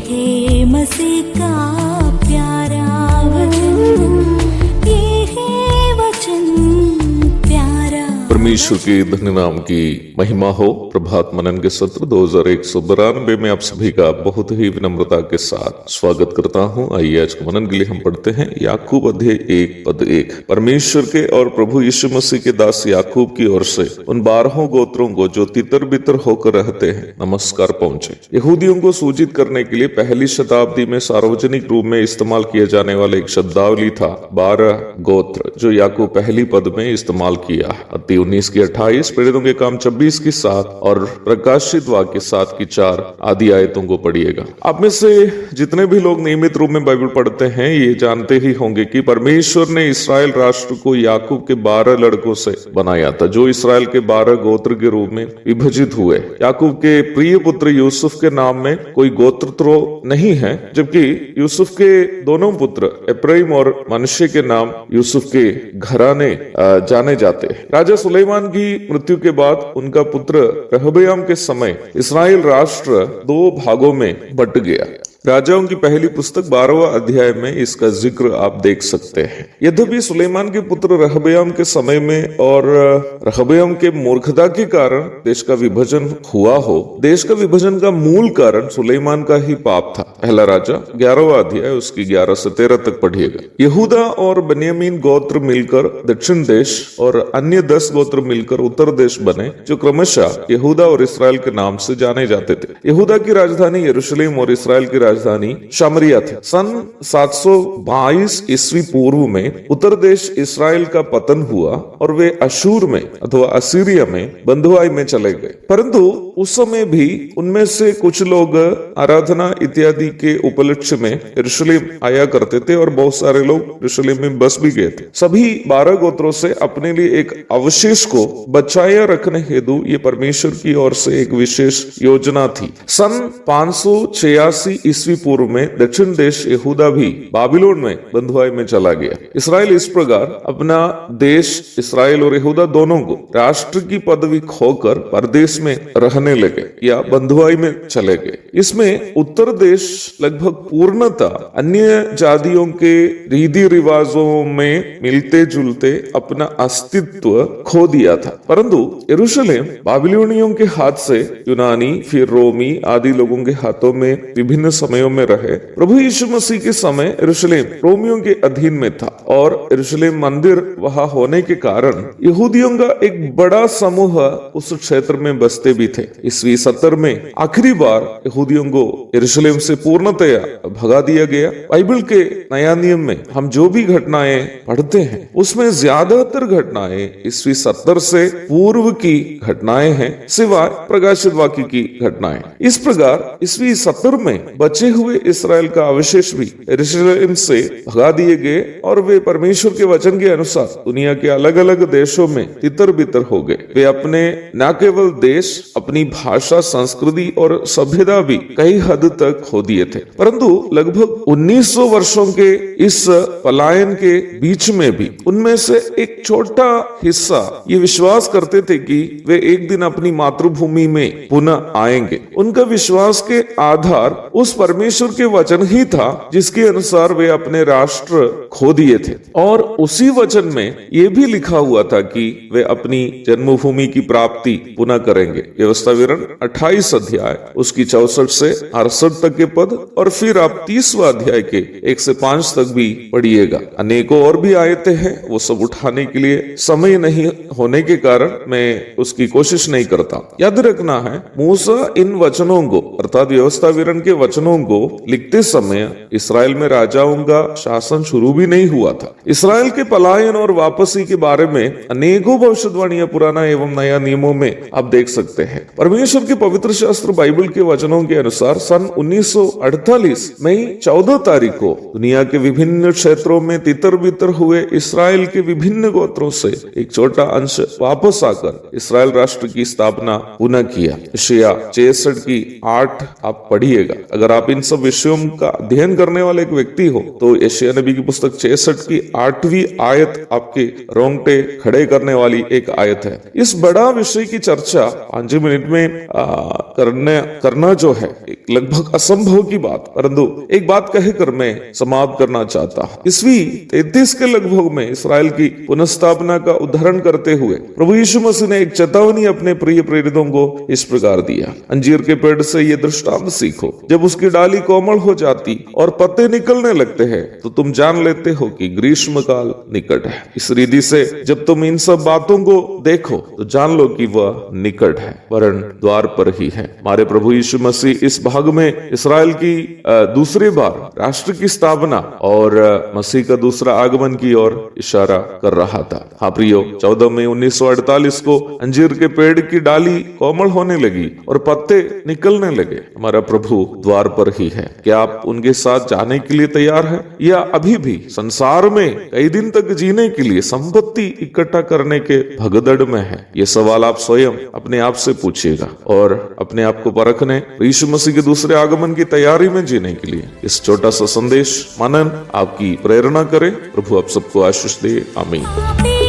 है मसीह का प्यारा वचन, ये है वचन प्यारा। परमेश्वर के धन्य नाम की महिमा हो। प्रभात मनन के सत्र 2192 में आप सभी का बहुत ही विनम्रता के साथ स्वागत करता हूं। आइए आज के मनन के लिए हम पढ़ते हैं याकूब अध्याय 1 परमेश्वर के और प्रभु यीशु मसीह के दास याकूब की ओर से उन 12 गोत्रों को जो तितर बितर होकर रहते हैं नमस्कार पहुंचे। यहूदियों को सूचित करने के लिए पहली शताब्दी में सार्वजनिक रूप में इस्तेमाल किए जाने वाले एक शब्दावली था 12 गोत्र, जो याकूब पहली पद में इस्तेमाल किया। 19 की 28, प्रेरितों के काम 26 की 7 और प्रकाशित वाक्य 7 की 4 आदि आयतों को पढ़िएगा। आप में से जितने भी लोग नियमित रूप में बाइबल पढ़ते हैं ये जानते ही होंगे कि परमेश्वर ने इस्राएल राष्ट्र को याकूब के 12 लड़कों से बनाया था, जो इस्राएल के 12 गोत्र के रूप में विभाजित हुए। याकूब के प्रिय पुत्र यूसुफ के नाम में कोई गोत्र तो नहीं है, जबकि यूसुफ के दोनों पुत्र एफ्राइम और मनश्शे के नाम यूसुफ के घराने जाने जाते हैं। राजा सुलेमान की मृत्यु के बाद उनका पुत्र रहबयाम के समय इस्राएल राष्ट्र 2 भागों में बंट गया। राजाओं की पहली पुस्तक 12वां अध्याय में इसका जिक्र आप देख सकते हैं। यद्यपि सुलेमान के पुत्र रहबयाम के समय में और रहबयाम के मूर्खता के कारण देश का विभाजन हुआ हो, देश का विभाजन का मूल कारण सुलेमान का ही पाप था। पहला राजा 11वां अध्याय उसकी 11 से 13 तक पढ़िएगा। यहूदा और बन्यामीन गोत्र मिलकर दक्षिण देश और अन्य 10 गोत्र मिलकर उत्तर देश बने, जो क्रमशः यहूदा और इस्राएल के नाम से जाने जाते थे। यहूदा की राजधानी यरूशलेम और इस्राएल की राजधानी शामरिया थी। सन 722 ईस्वी पूर्व में उत्तर देश इस्राएल का पतन हुआ और वे अशूर में अथवा असीरिया में बंधुआई में चले गए। परंतु उस समय भी उनमें से कुछ लोग आराधना इत्यादि के उपलक्ष्य में यरूशलेम आया करते थे और बहुत सारे लोग यरूशलेम में बस भी गए थे। सभी 12 गोत्रों से अपने लिए एक अवशेष को बचाया रखने हेतु ये परमेश्वर की ओर से एक विशेष योजना थी। सन 586 ईस्वी पूर्व में दक्षिण देश यहूदा भी बाबिलोन में बंधुआई में चला गया। इस्राएल इस प्रकार अपना देश, इस्राएल और यहूदा दोनों को राष्ट्र की पदवी खोकर परदेश में रहने लगे या बंधुआई में चले गए। इसमें उत्तर देश लगभग पूर्णतः अन्य जातियों के रीति रिवाजों में मिलते जुलते अपना अस्तित्व खो दिया था। परंतु यरूशलेम बाबिलोनियों के हाथ से यूनानी, फिर रोमी आदि लोगों के हाथों में विभिन्न समयों में रहे। प्रभु यीशु मसीह के समय यरूशलेम रोमियों के अधीन में था और यरूशलेम मंदिर वहां होने के कारण यहूदियों का एक बड़ा समूह उस क्षेत्र में बसते भी थे। ईस्वी 70 में आखिरी बार यहूदियों को यरूशलेम से पूर्णतया भगा दिया गया। बाइबल के नया नियम में हम जो भी घटनाएं पढ़ते हैं उसमें ज्यादातर घटनाएं ईस्वी 70 से पूर्व की घटनाएं हैं, सिवाय प्रकाशित वाक्य की घटनाएं। इस प्रकार ईस्वी 70 में बचे हुए इस्राएल का अवशेष भी यरूशलेम से भगा दिए गए और वे परमेश्वर के वचन के अनुसार दुनिया के अलग अलग देशों में तितर बितर हो गए। वे अपने न केवल देश, अपनी भाषा, संस्कृति और सभ्यता भी कई हद तक खो दिए थे। परंतु लगभग 1900 वर्षों के इस पलायन के बीच में भी उनमें से एक छोटा हिस्सा ये विश्वास करते थे कि वे एक दिन अपनी मातृभूमि में पुनः आएंगे। उनका विश्वास के आधार उस परमेश्वर के वचन ही था जिसके अनुसार वे अपने राष्ट्र खो दिए थे। और उसी वचन में यह भी लिखा हुआ था कि वे अपनी जन्मभूमि की प्राप्ति पुनः करेंगे। व्यवस्था विवरण 28 अध्याय उसकी 64 से 68 तक के पद और फिर आप 30वां अध्याय के 1 से 5 तक भी पढ़िएगा। अनेकों और भी आयतें हैं, वो सब उठाने के लिए समय नहीं होने के कारण मैं उसकी कोशिश नहीं करता। याद रखना है, मूसा इन वचनों को अर्थात व्यवस्था विवरण के वचनों को लिखते समय इस्राएल में राजाओं का शासन शुरू भी नहीं हुआ था। इस्राएल के पलायन और वापसी के बारे में अनेकों भविष्यवाणियां पुराना एवं नया नियमों में आप देख सकते हैं। परमेश्वर के पवित्र शास्त्र बाइबल के वचनों के अनुसार सन 1948 मई 14 तारीख को दुनिया के विभिन्न क्षेत्रों में तितर बितर हुए इस्राएल के विभिन्न गोत्रों से एक छोटा अंश वापस आकर इस्राएल राष्ट्र की स्थापना पुनः किया। यशायाह 66 की 8 आप पढ़िएगा। अगर आप इन सब विषयों का अध्ययन करने वाले एक व्यक्ति हो तो यशायाह नबी की पुस्तक 66 की 8वीं आयत आपके रोंगटे खड़े करने वाली एक आयत है। इस बड़ा विषय की चर्चा 5 मिनट में करना जो है एक लगभग असंभव की बात, परंतु एक बात कहकर मैं समाप्त करना चाहता हूं। ईस्वी 33 के लगभग में इसराइल की पुनर्स्थापना का उदाहरण करते हुए प्रभु यीशु मसीह ने एक चेतावनी अपने प्रिय प्रेरितों को इस प्रकार दिया, अंजीर के पेड़ से ये दृष्टांत सीखो, जब उसकी डाली कोमल हो जाती और पत्ते निकलने लगते हैं तो तुम जान लेते हो कि ग्रीष्म काल निकट है। इस रीति से जब तुम इन सब बातों को देखो तो जान लो कि वह निकट है, वरन द्वार पर ही है। हमारे प्रभु यीशु मसीह इस भाग में इसराइल की दूसरी बार राष्ट्र की स्थापना और मसीह का दूसरा आगमन की ओर इशारा कर रहा था। हाँ प्रियो, 14 मई 1948 को अंजीर के पेड़ की डाली कोमल होने लगी और पत्ते निकलने लगे। हमारा प्रभु द्वार पर ही है। क्या आप उनके साथ जाने के लिए तैयार हैं, या अभी भी संसार में कई दिन तक जीने के लिए संपत्ति इकट्ठा करने के भगदड़ में है? ये सवाल आप स्वयं अपने आप से पूछिएगा और अपने आप को परखने यीशु मसीह के दूसरे आगमन की तैयारी में जीने के लिए इस छोटा सा संदेश मनन आपकी प्रेरणा करे। प्रभु आप सबको आशीष दे। आमीन।